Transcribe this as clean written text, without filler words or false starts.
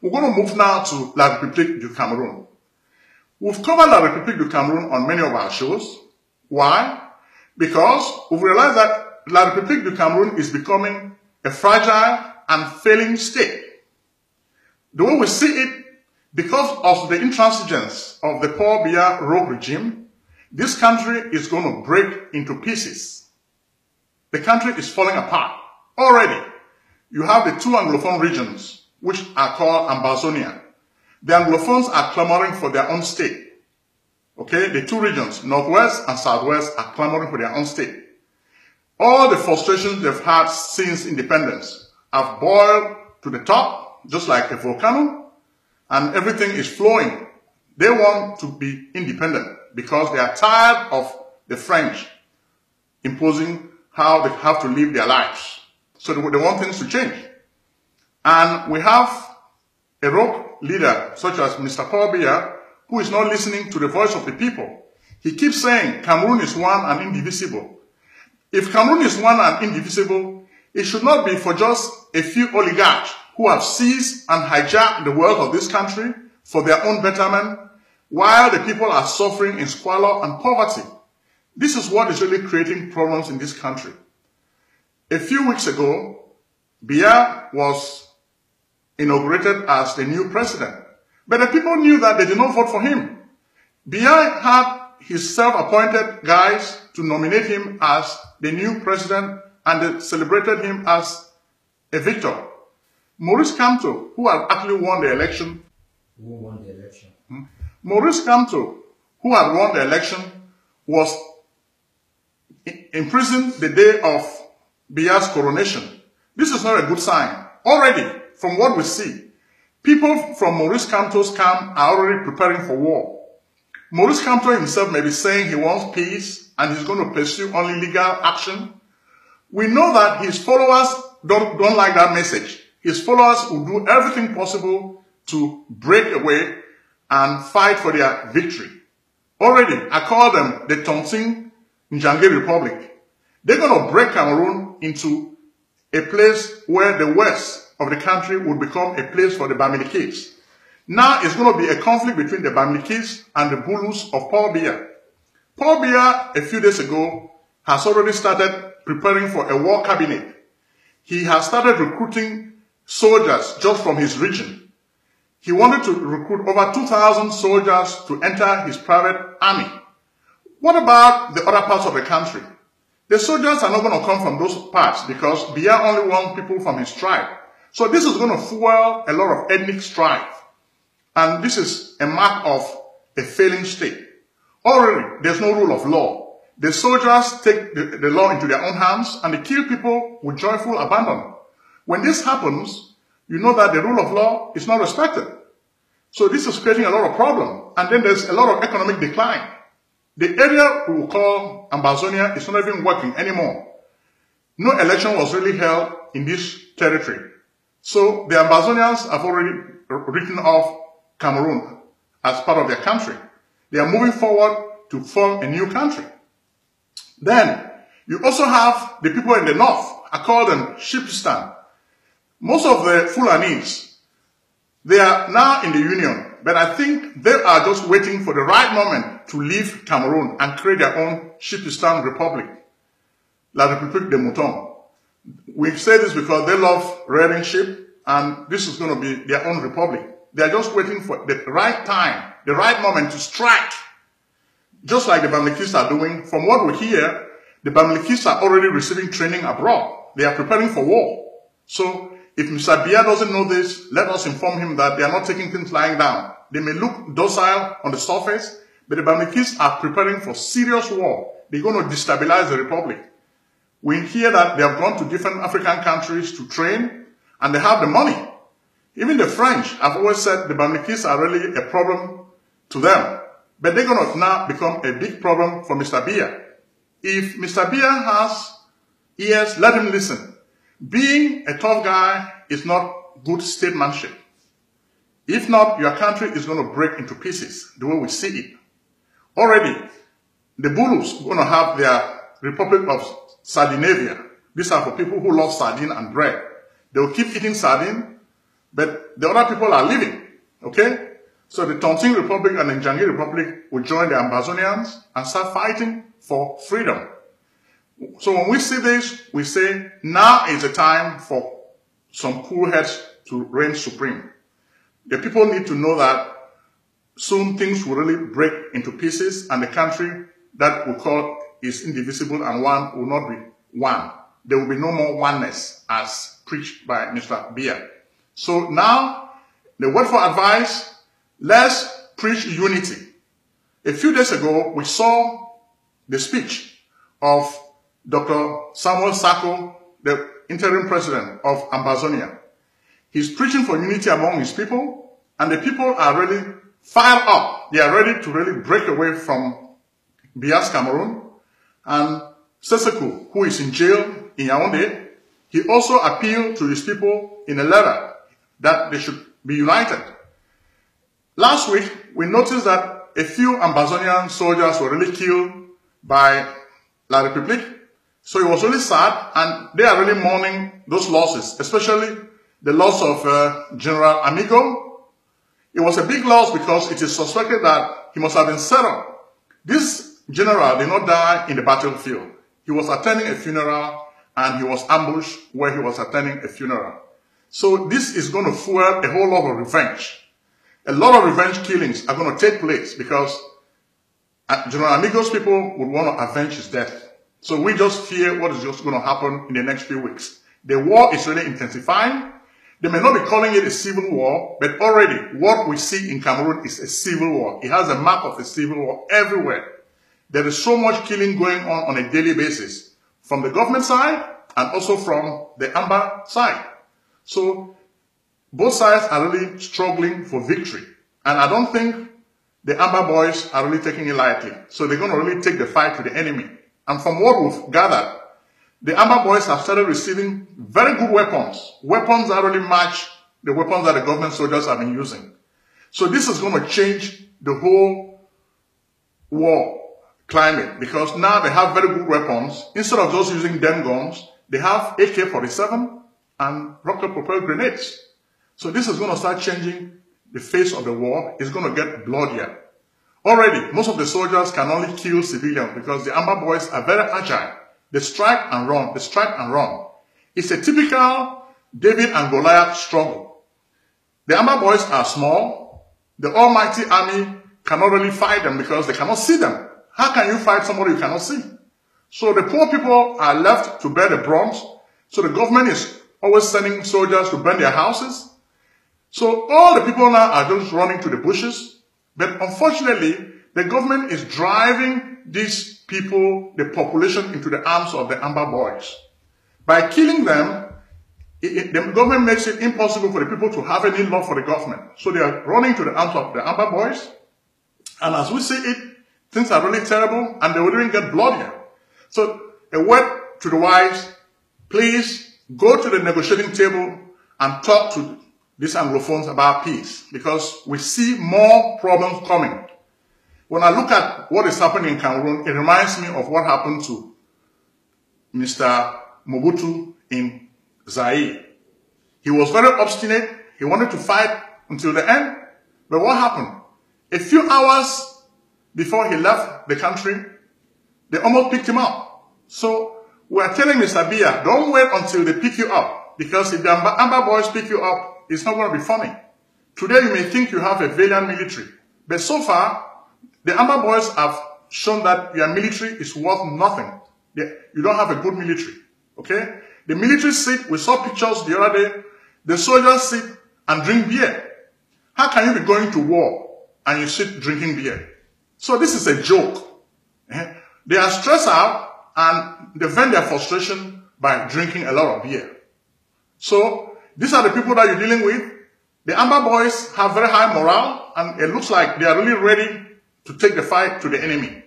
We're going to move now to La République du Cameroun. We've covered La République du Cameroun on many of our shows. Why? Because we've realized that La République du Cameroun is becoming a fragile and failing state. The way we see it, because of the intransigence of the Paul Biya rogue regime, this country is going to break into pieces. The country is falling apart. Already, you have the two Anglophone regions, which are called Ambazonia. The Anglophones are clamoring for their own state. Okay, the two regions, Northwest and Southwest, are clamoring for their own state. All the frustrations they've had since independence have boiled to the top, just like a volcano, and everything is flowing. They want to be independent because they are tired of the French imposing how they have to live their lives. So they want things to change. And we have a rogue leader such as Mr. Paul Biya, who is not listening to the voice of the people. He keeps saying Cameroon is one and indivisible. If Cameroon is one and indivisible, it should not be for just a few oligarchs who have seized and hijacked the wealth of this country for their own betterment, while the people are suffering in squalor and poverty. This is what is really creating problems in this country. A few weeks ago, Biya was inaugurated as the new president. But the people knew that they did not vote for him. Biya had his self-appointed guys to nominate him as the new president, and they celebrated him as a victor. Maurice Kamto, who had actually won the election. Who won the election? Maurice Kamto, who had won the election, was imprisoned the day of Biya's coronation. This is not a good sign. Already, from what we see, people from Maurice Kamto's camp are already preparing for war. Maurice Kamto himself may be saying he wants peace and he's going to pursue only legal action. We know that his followers don't like that message. His followers will do everything possible to break away and fight for their victory. Already, I call them the Tonsin Njange Republic. They're going to break Cameroon into a place where the west of the country would become a place for the Bamilikis. Now it's going to be a conflict between the Bamilikis and the Bulus of Paul Biya. Paul Biya, a few days ago, has already started preparing for a war cabinet. He has started recruiting soldiers just from his region. He wanted to recruit over 2,000 soldiers to enter his private army. What about the other parts of the country? The soldiers are not going to come from those parts because Biya only wants people from his tribe. So this is going to fuel a lot of ethnic strife. And this is a mark of a failing state. Already, there's no rule of law. The soldiers take the law into their own hands and they kill people with joyful abandon. When this happens, you know that the rule of law is not respected. So this is creating a lot of problems. And then there's a lot of economic decline. The area we will call Ambazonia is not even working anymore. No election was really held in this territory. So the Ambazonians have already written off Cameroon as part of their country. They are moving forward to form a new country. Then, you also have the people in the north. I call them Shipistan. Most of the Fulanis, they are now in the union, but I think they are just waiting for the right moment to leave Cameroon and create their own Shipistan Republic, La République des Moutons. We say this because they love rearing sheep, and this is going to be their own republic. They are just waiting for the right time, the right moment to strike. Just like the Bamilikis are doing. From what we hear, the Bamilikis are already receiving training abroad. They are preparing for war. So, if Mr. Biya doesn't know this, let us inform him that they are not taking things lying down. They may look docile on the surface, but the Bamilikis are preparing for serious war. They're going to destabilize the republic. We hear that they have gone to different African countries to train, and they have the money. Even the French have always said the Bamilikis are really a problem to them. But they're going to now become a big problem for Mr. Biya. If Mr. Biya has ears, let him listen. Being a tough guy is not good statesmanship. If not, your country is going to break into pieces, the way we see it. Already, the Bulus are going to have their Republic of Sardinavia. These are for people who love sardine and bread. They will keep eating sardine, but the other people are leaving, okay? So the Tontin Republic and the Njangir Republic will join the Ambazonians and start fighting for freedom. So when we see this, we say, now is the time for some cool heads to reign supreme. The people need to know that soon things will really break into pieces and the country that we call is indivisible and one will not be one. There will be no more oneness as preached by Mr. Biya. So now, the word for advice, let's preach unity. A few days ago, we saw the speech of Dr. Samuel Sako, the interim president of Ambazonia. He's preaching for unity among his people, and the people are really fired up. They are ready to really break away from Biya's Cameroun. And Seseku, who is in jail in Yaoundé, he also appealed to his people in a letter that they should be united. Last week, we noticed that a few Ambazonian soldiers were really killed by La République. So it was really sad, and they are really mourning those losses, especially the loss of General Amigo. It was a big loss because it is suspected that he must have been set up. This general did not die in the battlefield. He was attending a funeral, and he was ambushed where he was attending a funeral. So this is going to fuel a whole lot of revenge. A lot of revenge killings are going to take place because General Amigo's people would want to avenge his death. So we just fear what is just going to happen in the next few weeks. The war is really intensifying. They may not be calling it a civil war, but already what we see in Cameroon is a civil war. It has a mark of a civil war everywhere. There is so much killing going on a daily basis from the government side and also from the Amba side. So both sides are really struggling for victory. And I don't think the Amba boys are really taking it lightly. So they're going to really take the fight to the enemy. And from what we've gathered, the Amba boys have started receiving very good weapons. Weapons that really match the weapons that the government soldiers have been using. So this is going to change the whole war climate because now they have very good weapons. Instead of just using them guns, they have AK-47 and rocket-propelled grenades. So this is going to start changing the face of the war. It's going to get bloodier. Already, most of the soldiers can only kill civilians because the Amba boys are very agile. They strike and run. They strike and run. It's a typical David and Goliath struggle. The Amba boys are small. The almighty army cannot really fight them because they cannot see them. How can you fight somebody you cannot see? So the poor people are left to bear the brunt. So the government is always sending soldiers to burn their houses. So all the people now are just running to the bushes. But unfortunately, the government is driving these people, the population, into the arms of the Amba boys. By killing them, the government makes it impossible for the people to have any love for the government. So they are running to the arms of the Amba boys. And as we see it, things are really terrible and they will even get bloodier. So a word to the wives, please go to the negotiating table and talk to these Anglophones about peace because we see more problems coming. When I look at what is happening in Cameroon, it reminds me of what happened to Mr. Mobutu in Zaire. He was very obstinate. He wanted to fight until the end. But what happened? A few hours before he left the country, they almost picked him up. So we are telling Mr. Biya, don't wait until they pick you up. Because if the Amba boys pick you up, it's not going to be funny. Today you may think you have a valiant military. But so far, the Amba boys have shown that your military is worth nothing. You don't have a good military. Okay? The military sit, we saw pictures the other day, the soldiers sit and drink beer. How can you be going to war and you sit drinking beer? So this is a joke. They are stressed out and they vent their frustration by drinking a lot of beer. So these are the people that you're dealing with. The Amba boys have very high morale and it looks like they are really ready to take the fight to the enemy.